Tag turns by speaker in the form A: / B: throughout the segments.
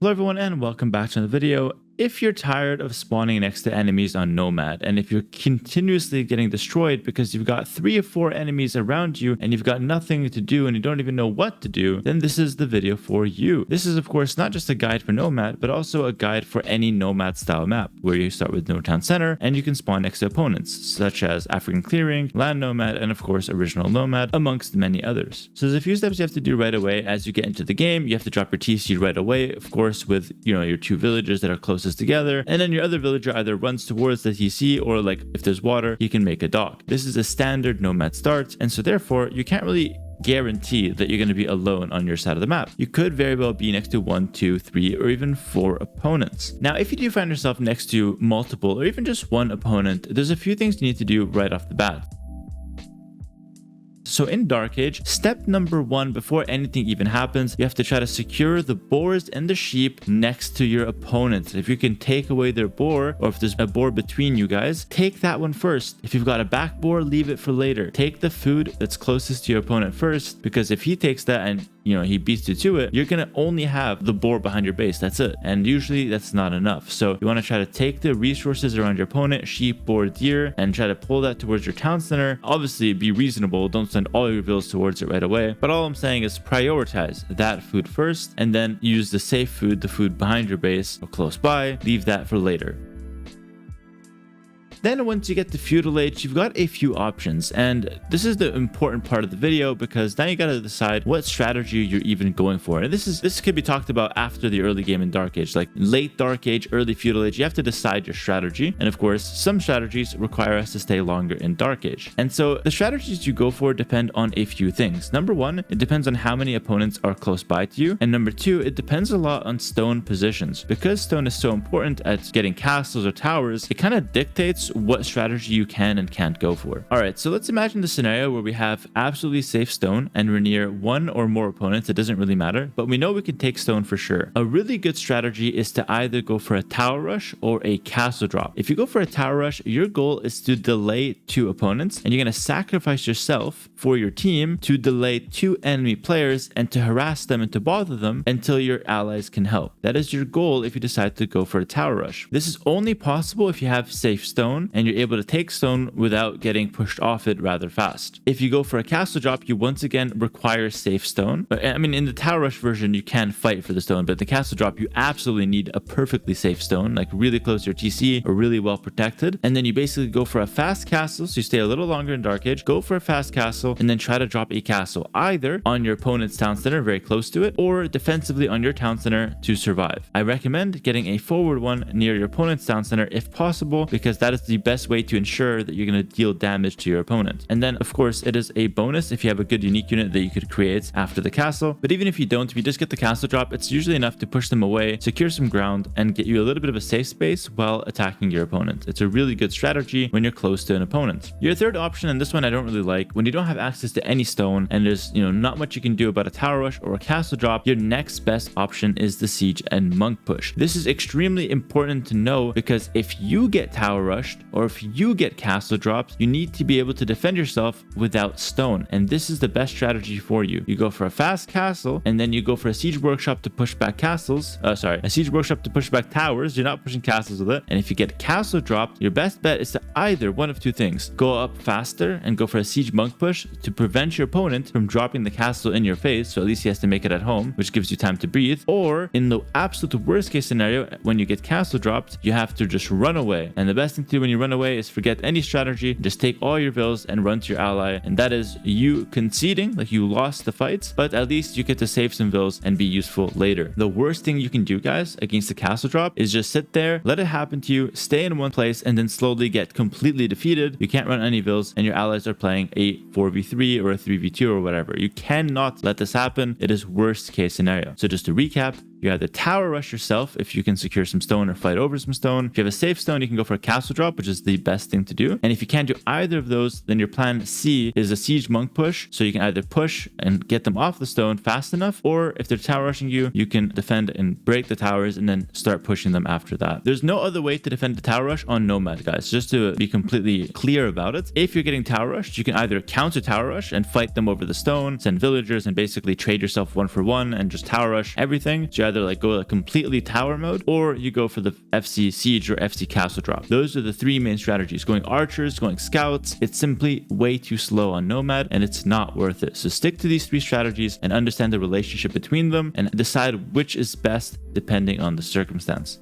A: Hello everyone and welcome back to the video. If you're tired of spawning next to enemies on Nomad, and if you're continuously getting destroyed because you've got 3 or 4 enemies around you and you've got nothing to do and you don't even know what to do, then this is the video for you. This is of course not just a guide for Nomad, but also a guide for any Nomad style map, where you start with no town center and you can spawn next to opponents, such as African Clearing, Land Nomad, and of course Original Nomad, amongst many others. So there's a few steps you have to do right away as you get into the game. You have to drop your TC right away, of course, with your 2 villagers that are closest together, and then your other villager either runs towards the TC or, like, if there's water, you can make a dock. This is a standard Nomad start, and so therefore you can't really guarantee that you're going to be alone on your side of the map. You could very well be next to 1, 2, 3, or even 4 opponents. Now, if you do find yourself next to multiple or even just one opponent, there's a few things you need to do right off the bat. So in Dark Age, step number 1, before anything even happens, you have to try to secure the boars and the sheep next to your opponents. If you can take away their boar, or if there's a boar between you guys, take that one first. If you've got a back boar, leave it for later. Take the food that's closest to your opponent first, because if he takes that and he beats you to it, you're gonna only have the boar behind your base. That's it. And usually that's not enough. So you want to try to take the resources around your opponent, sheep, boar, deer, and try to pull that towards your town center. Obviously be reasonable. Don't send all your bills towards it right away. But all I'm saying is prioritize that food first, and then use the safe food, the food behind your base or close by. Leave that for later. Then once you get to Feudal Age, you've got a few options, and this is the important part of the video, because now you got to decide what strategy you're even going for. And this could be talked about after the early game in Dark Age, like late Dark Age, early Feudal Age. You have to decide your strategy, and of course some strategies require us to stay longer in Dark Age. And so the strategies you go for depend on a few things. Number 1, it depends on how many opponents are close by to you, and number 2, it depends a lot on stone positions. Because stone is so important at getting castles or towers, it kind of dictates what strategy you can and can't go for. Alright, so let's imagine the scenario where we have absolutely safe stone and we're near 1 or more opponents. It doesn't really matter, but we know we can take stone for sure. A really good strategy is to either go for a tower rush or a castle drop. If you go for a tower rush, your goal is to delay 2 opponents, and you're going to sacrifice yourself for your team to delay 2 enemy players and to harass them and to bother them until your allies can help. That is your goal if you decide to go for a tower rush. This is only possible if you have safe stone and you're able to take stone without getting pushed off it rather fast. If you go for a castle drop, you once again require safe stone. I mean, in the tower rush version, you can fight for the stone, but the castle drop, you absolutely need a perfectly safe stone, like really close to your TC or really well protected. And then you basically go for a fast castle, so you stay a little longer in Dark Age, go for a fast castle, and then try to drop a castle either on your opponent's town center, very close to it, or defensively on your town center to survive. I recommend getting a forward one near your opponent's town center if possible, because that is the best way to ensure that you're going to deal damage to your opponent. And then of course it is a bonus if you have a good unique unit that you could create after the castle. But even if you don't, if you just get the castle drop, it's usually enough to push them away, secure some ground, and get you a little bit of a safe space while attacking your opponent. It's a really good strategy when you're close to an opponent. Your third option, and this one I don't really like, when you don't have access to any stone and there's not much you can do about a tower rush or a castle drop, your next best option is the siege and monk push. This is extremely important to know, because if you get tower rushed or if you get castle drops, you need to be able to defend yourself without stone, and this is the best strategy for you. You go for a fast castle, and then you go for a siege workshop to push back castles. A siege workshop to push back towers. You're not pushing castles with it. And if you get castle dropped, your best bet is to either one of 2 things: go up faster and go for a siege monk push to prevent your opponent from dropping the castle in your face, so at least he has to make it at home, which gives you time to breathe. Or in the absolute worst case scenario, when you get castle dropped, you have to just run away. And the best thing to do when you run away is forget any strategy, just take all your vills and run to your ally, and that is you conceding, like you lost the fights, but at least you get to save some vills and be useful later. The worst thing you can do, guys, against the castle drop is just sit there, let it happen to you, stay in one place, and then slowly get completely defeated. You can't run any vills, and your allies are playing a 4v3 or a 3v2 or whatever. You cannot let this happen. It is worst case scenario. So just to recap, You either tower rush yourself if you can secure some stone or fight over some stone. If you have a safe stone, you can go for a castle drop, which is the best thing to do. And if you can't do either of those, then your plan C is a siege monk push. So you can either push and get them off the stone fast enough, or if they're tower rushing you, you can defend and break the towers and then start pushing them after that. There's no other way to defend the tower rush on Nomad, guys. Just to be completely clear about it. If you're getting tower rushed, you can either counter tower rush and fight them over the stone, send villagers and basically trade yourself 1 for 1 and just tower rush everything. So you either like go like completely tower mode, or you go for the FC siege or FC castle drop. Those are the three main strategies. Going archers, going scouts, it's simply way too slow on Nomad and it's not worth it. So stick to these three strategies and understand the relationship between them and decide which is best depending on the circumstance.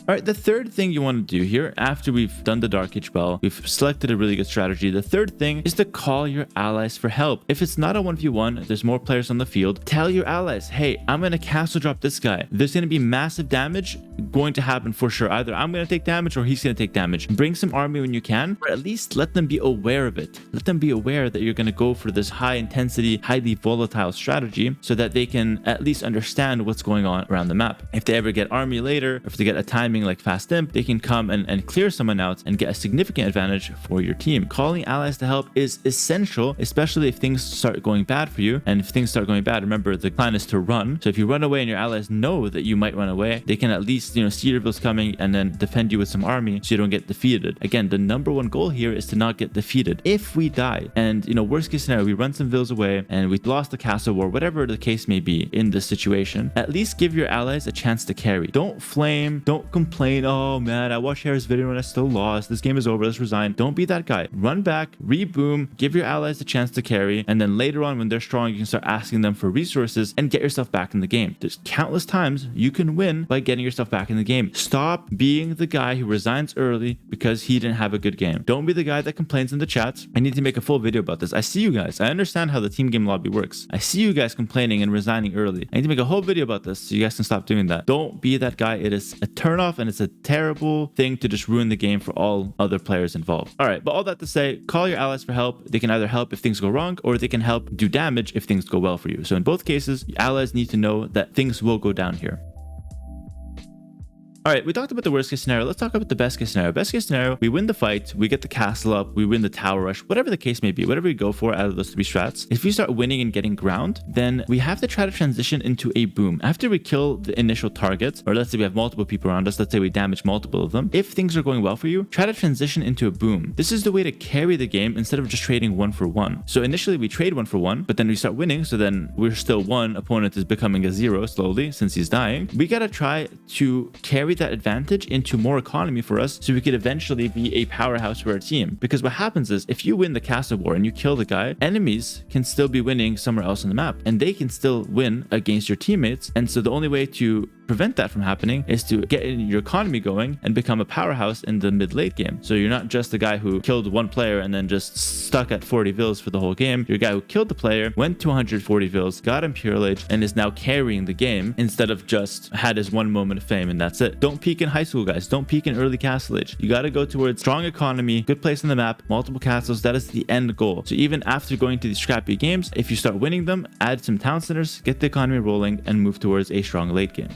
A: All right, the third thing you want to do here, after we've done the Dark Age spell, we've selected a really good strategy. The third thing is to call your allies for help. If it's not a 1v1, there's more players on the field, tell your allies, hey, I'm going to castle drop this guy. There's going to be massive damage going to happen for sure. Either I'm going to take damage or he's going to take damage. Bring some army when you can, or at least let them be aware of it. Let them be aware that you're going to go for this high intensity, highly volatile strategy so that they can at least understand what's going on around the map. If they ever get army later, or if they get a timing like fast imp, they can come and clear someone out and get a significant advantage for your team. Calling allies to help is essential, especially if things start going bad for you. And if things start going bad, remember the plan is to run. So if you run away and your allies know that you might run away, they can at least, see your bills coming and then defend you with some army so you don't get defeated. Again, the number one goal here is to not get defeated. If we die and, worst case scenario, we run some vills away and we lost the castle war, whatever the case may be in this situation, at least give your allies a chance to carry. Don't flame, don't complain, oh man, I watched Hera's video and I still lost. This game is over, let's resign. Don't be that guy. Run back, reboom, give your allies a chance to carry, and then later on when they're strong, you can start asking them for resources and get yourself back in the game. There's countless times you can win by getting yourself back in the game. Stop being the guy who resigns early because he didn't have a good game. Don't be the guy that complains in the chats. I need to make a full video about this. I see you guys. I understand how the team game lobby works. I see you guys complaining and resigning early. I need to make a whole video about this so you guys can stop doing that. Don't be that guy. It is a turnoff and it's a terrible thing to just ruin the game for all other players involved. All right, but all that to say, call your allies for help. They can either help if things go wrong or they can help do damage if things go well for you. So in both cases, your allies need to know that things will go down here. All right, we talked about the worst case scenario. Let's talk about the best case scenario. Best case scenario, we win the fight, we get the castle up, we win the tower rush, whatever the case may be, whatever we go for out of those three strats. If we start winning and getting ground, then we have to try to transition into a boom. After we kill the initial targets, or let's say we have multiple people around us, let's say we damage multiple of them. If things are going well for you, try to transition into a boom. This is the way to carry the game instead of just trading 1 for 1. So initially we trade 1 for 1, but then we start winning. So then we're still 1, opponent is becoming a 0 slowly since he's dying. We got to try to carry that advantage into more economy for us so we could eventually be a powerhouse for our team. Because what happens is if you win the castle war and you kill the guy, enemies can still be winning somewhere else on the map and they can still win against your teammates. And so the only way to prevent that from happening is to get your economy going and become a powerhouse in the mid-late game. So you're not just the guy who killed one player and then just stuck at 40 vills for the whole game. You're a guy who killed the player, went to 140 vills, got Imperial Age, and is now carrying the game instead of just had his one moment of fame and that's it. Don't peak in high school, guys. Don't peak in early Castle Age. You got to go towards strong economy, good place on the map, multiple castles. That is the end goal. So even after going to these scrappy games, if you start winning them, add some town centers, get the economy rolling, and move towards a strong late game.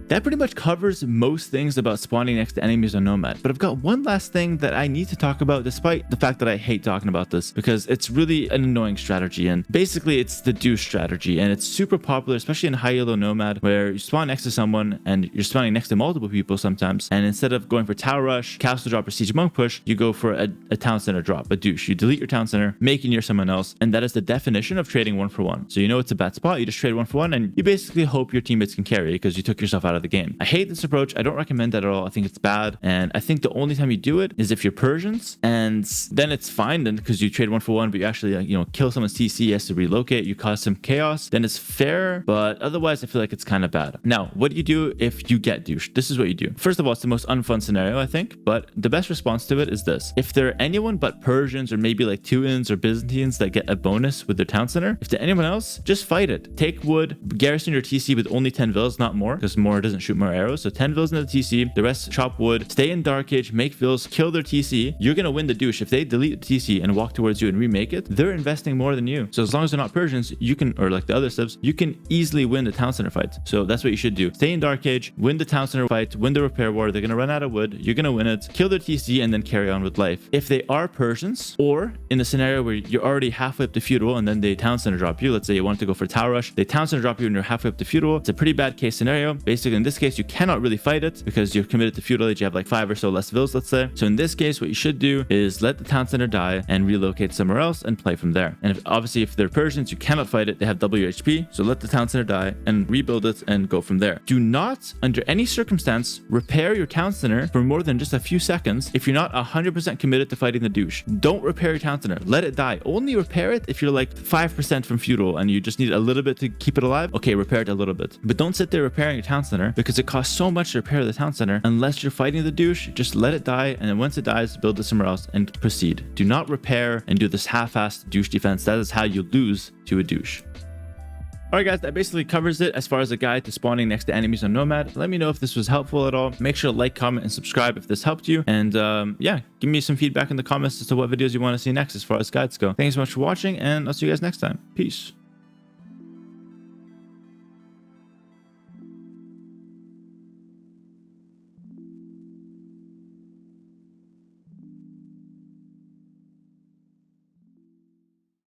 A: That pretty much covers most things about spawning next to enemies on Nomad. But I've got one last thing that I need to talk about, despite the fact that I hate talking about this, because it's really an annoying strategy. And basically, it's the Douched strategy. And it's super popular, especially in high elo Nomad, where you spawn next to someone and you're spawning next to multiple people sometimes. And instead of going for tower rush, castle drop, or siege monk push, you go for a town center drop, a douche. You delete your town center, make it near someone else. And that is the definition of trading 1 for 1. So you know it's a bad spot. You just trade 1 for 1 and you basically hope your teammates can carry because you took yourself out of the game. I hate this approach. I don't recommend that at all. I think it's bad. And I think the only time you do it is if you're Persians, and then it's fine then because you trade 1 for 1, but you actually kill someone's TC, has to relocate, you cause some chaos, then it's fair. But otherwise, I feel like it's kind of bad. Now, what do you do if you get douched? This is what you do. First of all, it's the most unfun scenario, I think, but the best response to it is this. If there are anyone but Persians or maybe like Teutons or Byzantines that get a bonus with their town center, if to anyone else, just fight it. Take wood, garrison your TC with only 10 vills, not more, because more doesn't shoot more arrows. So 10 vills into the TC, the rest chop wood, stay in Dark Age, make vills, kill their TC. You're going to win the douche. If they delete the TC and walk towards you and remake it, they're investing more than you. So as long as they're not Persians, you can, or like the other civs, you can easily win the town center fight. So that's what you should do. Stay in Dark Age, win the town center fight, win the repair war. They're going to run out of wood. You're going to win it, kill their TC, and then carry on with life. If they are Persians, or in the scenario where you're already halfway up to feudal and then they town center drop you, let's say you want to go for tower rush, they town center drop you and you're halfway up to feudal. It's a pretty bad case scenario. Basically, basically in this case, you cannot really fight it because you're committed to feudal age. You have like 5 or so less vills, let's say. So in this case, what you should do is let the town center die and relocate somewhere else and play from there. And obviously, if they're Persians, you cannot fight it. They have WHP. So let the town center die and rebuild it and go from there. Do not, under any circumstance, repair your town center for more than just a few seconds if you're not 100% committed to fighting the douche. Don't repair your town center. Let it die. Only repair it if you're like 5% from feudal and you just need a little bit to keep it alive. Okay, repair it a little bit. But don't sit there repairing your town center because it costs so much to repair the town center. Unless you're fighting the douche, just let it die. And then once it dies, build it somewhere else and proceed. Do not repair and do this half-assed douche defense. That is how you lose to a douche. Alright guys, that basically covers it as far as a guide to spawning next to enemies on Nomad. Let me know if this was helpful at all. Make sure to like, comment, and subscribe if this helped you. And yeah, give me some feedback in the comments as to what videos you want to see next as far as guides go. Thanks so much for watching, and I'll see you guys next time. Peace.